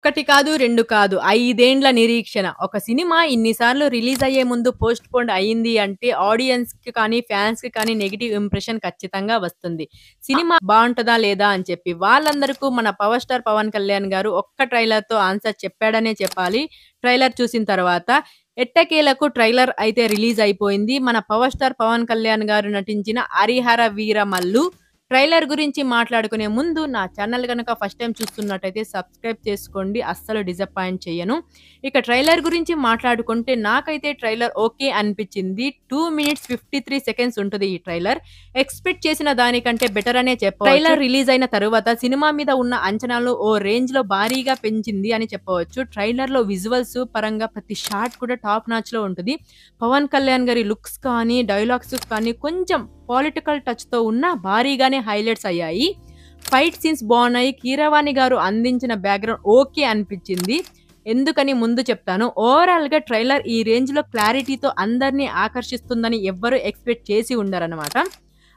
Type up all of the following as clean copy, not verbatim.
ఒకటి కాదు, 2 కాదు. 5 ఏండ్ల నిరీక్షణ. ఒక సినిమా ఇన్ని సార్లు రిలీజ్ అయ్యే ముందు పోస్ట్‌పోన్డ్ అయింది అంటే ఆడియన్స్‌కి కానీ, ఫ్యాన్స్‌కి కానీ నెగెటివ్ ఇంప్రెషన్ ఖచ్చితంగా వస్తుంది. సినిమా బావుంటదా? లేదా? అని చెప్పి. వాళ్ళందరకు మన పవర్ స్టార్ పవన్ కళ్యాణ్ గారు ఒక్క ట్రైలర్‌తో ఆన్సర్ చెప్పాడనే చెప్పాలి. ట్రైలర్ చూసిన తర్వాత. ఎట్టకేలకు ట్రైలర్ అయితే రిలీజ్ అయిపోయింది. మన పవర్ స్టార్ పవన్ కళ్యాణ్ గారు నటించిన 'హరిహర వీరమల్లు' ట్రైలర్ గురించి మాట్లాడుకునే ముందు నా ఛానల్ గనక ఫస్ట్ టైమ్ చూస్తున్నట్టయితే సబ్స్క్రైబ్ చేసుకోండి. అస్సలు డిసప్పాయింట్ చెయ్యను. ఇక ట్రైలర్ గురించి మాట్లాడుకుంటే నాకైతే ట్రైలర్ ఓకే అనిపిచ్చింది. 2 మినిట్స్ 53 సెకండ్స్ ఉంటది ఈ ట్రైలర్. ఎక్స్‌పెక్ట్ చేసిన దానికంటే బెటర్ అనే చెప్పవచ్చు. ట్రైలర్ రిలీజ్ అయిన తరువాత సినిమా మీద ఉన్న అంచనాలు ఓ రేంజ్‌లో భారీగా పెంచింది అని చెప్పవచ్చు. ట్రైలర్‌లో విజువల్స్ పరంగా ప్రతి షాట్ కూడా టాప్ నాచ్‌లో ఉంటది. పవన్ కళ్యాణ్ గారి లుక్స్ కానీ, డైలాగ్స్ కానీ కొంచెం పొలిటికల్ టచ్‌తో ఉన్న భారీగానే హైలైట్స్ అయ్యాయి. ఫైట్ సీన్స్ బావున్నాయి. కీరవాణి గారు అందించిన బ్యాక్‌గ్రౌండ్ ఓకే అనిపిచ్చింది. ఎందుకని ముందు చెప్తాను. ఓవరాల్‌గా ట్రైలర్ ఈ రేంజ్‌లో క్లారిటీతో అందరిని ఆకర్షిస్తుందని ఎవ్వరు ఎక్స్‌పెక్ట్ చేసి ఉండరనమాట.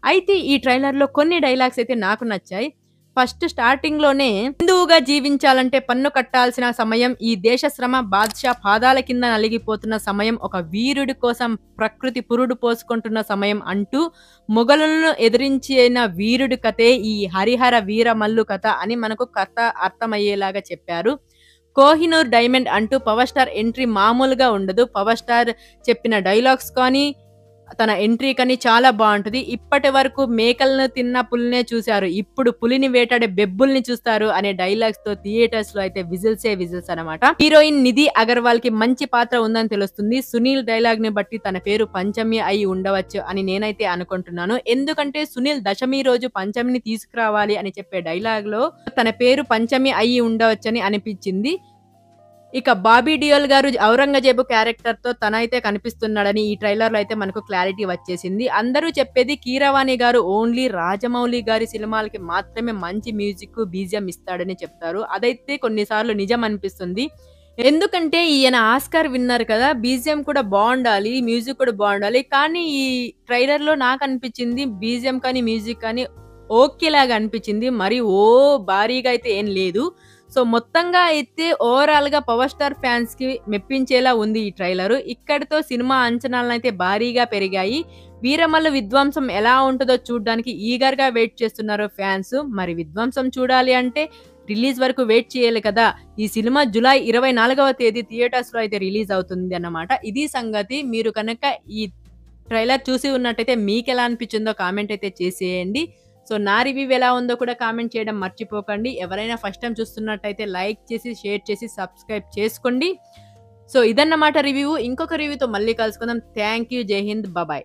అయితే ఈ ట్రైలర్‌లో కొన్ని డైలాగ్స్ అయితే నాకు నచ్చాయి. ఫస్ట్ స్టార్టింగ్‌లోనే హిందువుగా జీవించాలంటే పన్ను కట్టాల్సిన సమయం, ఈ దేశ శ్రమ బాద్‌షా పాదాల కింద నలిగిపోతున్న సమయం, ఒక వీరుడి కోసం ప్రకృతి పురుడు పోసుకుంటున్న సమయం అంటూ మొఘలులను ఎదిరించిన వీరుడి కథే ఈ 'హరిహర వీరమల్లు' కథ అని మనకు కథ అర్థమయ్యేలాగా చెప్పారు. 'కోహినూర్ డైమండ్' అంటూ పవర్ స్టార్ ఎంట్రీ మామూలుగా ఉండదు. పవర్ స్టార్ చెప్పిన డైలాగ్స్ కానీ, తన ఎంట్రీ కానీ చాలా బావుంటది. ఇప్పటి వరకు మేకలను తిన్న పులినే చూసారు. ఇప్పుడు పులిని వేటాడే బెబ్బుల్ని చూస్తారు అనే డైలాగ్స్‌తో థియేటర్స్‌లో అయితే విజిల్సే విజిల్స్ అనమాట. హీరోయిన్ నిధి అగర్వాల్‌కి మంచి పాత్ర ఉందని తెలుస్తుంది. సునీల్ డైలాగ్‌ని బట్టి తన పేరు పంచమి అయి ఉండవచ్చు అని నేనైతే అనుకుంటున్నాను. ఎందుకంటే సునీల్ దశమి రోజు పంచమిని తీసుకురావాలి అని చెప్పే డైలాగ్‌లో తన పేరు పంచమి అయి ఉండవచ్చని అనిపిచ్చింది. ఇక 'బాబీ డియోల్' గారు 'ఔరంగజేబు' క్యారెక్టర్‌తో తనైతే కనిపిస్తున్నాడని ఈ ట్రైలర్‌లో అయితే మనకు క్లారిటీ వచ్చేసింది. అందరూ చెప్పేది కీరవాణి గారు ఓన్లీ రాజమౌళి గారి సినిమాలకి మాత్రమే మంచి మ్యూజిక్, బీజీఎం ఇస్తాడని చెప్తారు. అదైతే కొన్ని సార్లు నిజం అనిపిస్తుంది. ఎందుకంటే ఈయన ఆస్కార్ విన్నర్ కదా! బీజీఎం కూడా బావుండాలి, మ్యూజిక్ కూడా బావుండాలి. కానీ ఈ ట్రైలర్‌లో నాకనిపిచ్చింది బీజీఎం కానీ, మ్యూజిక్ కానీ ఓకేలాగా అనిపిచ్చింది. మరి భారీగా అయితే ఏం లేదు. సో, మొత్తంగా అయితే ఓవరాల్‌గా పవర్ స్టార్ ఫ్యాన్స్‌కి మెప్పించేలా ఉంది ఈ ట్రైలరు. ఇక్కడితో సినిమా అంచనాలనైతే భారీగా పెరిగాయి. 'వీరమల్లు' విధ్వంసం ఎలా ఉంటదో చూడ్డానికి ఈగర్‌గా వెయిట్ చేస్తున్నారు ఫ్యాన్స్. మరి విధ్వంసం చూడాలి అంటే రిలీజ్ వరకు వెయిట్ చేయాలి కదా! ఈ సినిమా జులై 24వ తేదీ థియేటర్స్‌లో అయితే రిలీజ్ అవుతుంది అన్నమాట. ఇది సంగతి. మీరు కనుక ఈ ట్రైలర్ చూసి ఉన్నట్టయితే మీకెలా అనిపించిందో కామెంట్ అయితే చేసేయండి. సో, నా రివ్యూ ఎలా ఉందో కూడా కామెంట్ చేయడం మర్చిపోకండి. ఎవరైనా ఫస్ట్ టైమ్ చూస్తున్నట్టయితే లైక్ చేసి, షేర్ చేసి, సబ్స్క్రైబ్ చేసుకోండి. సో, ఇదన్నమాట రివ్యూ. ఇంకొక రివ్యూతో మళ్ళీ కలుసుకుందాం. Thank you. జై హింద్. బాయ్.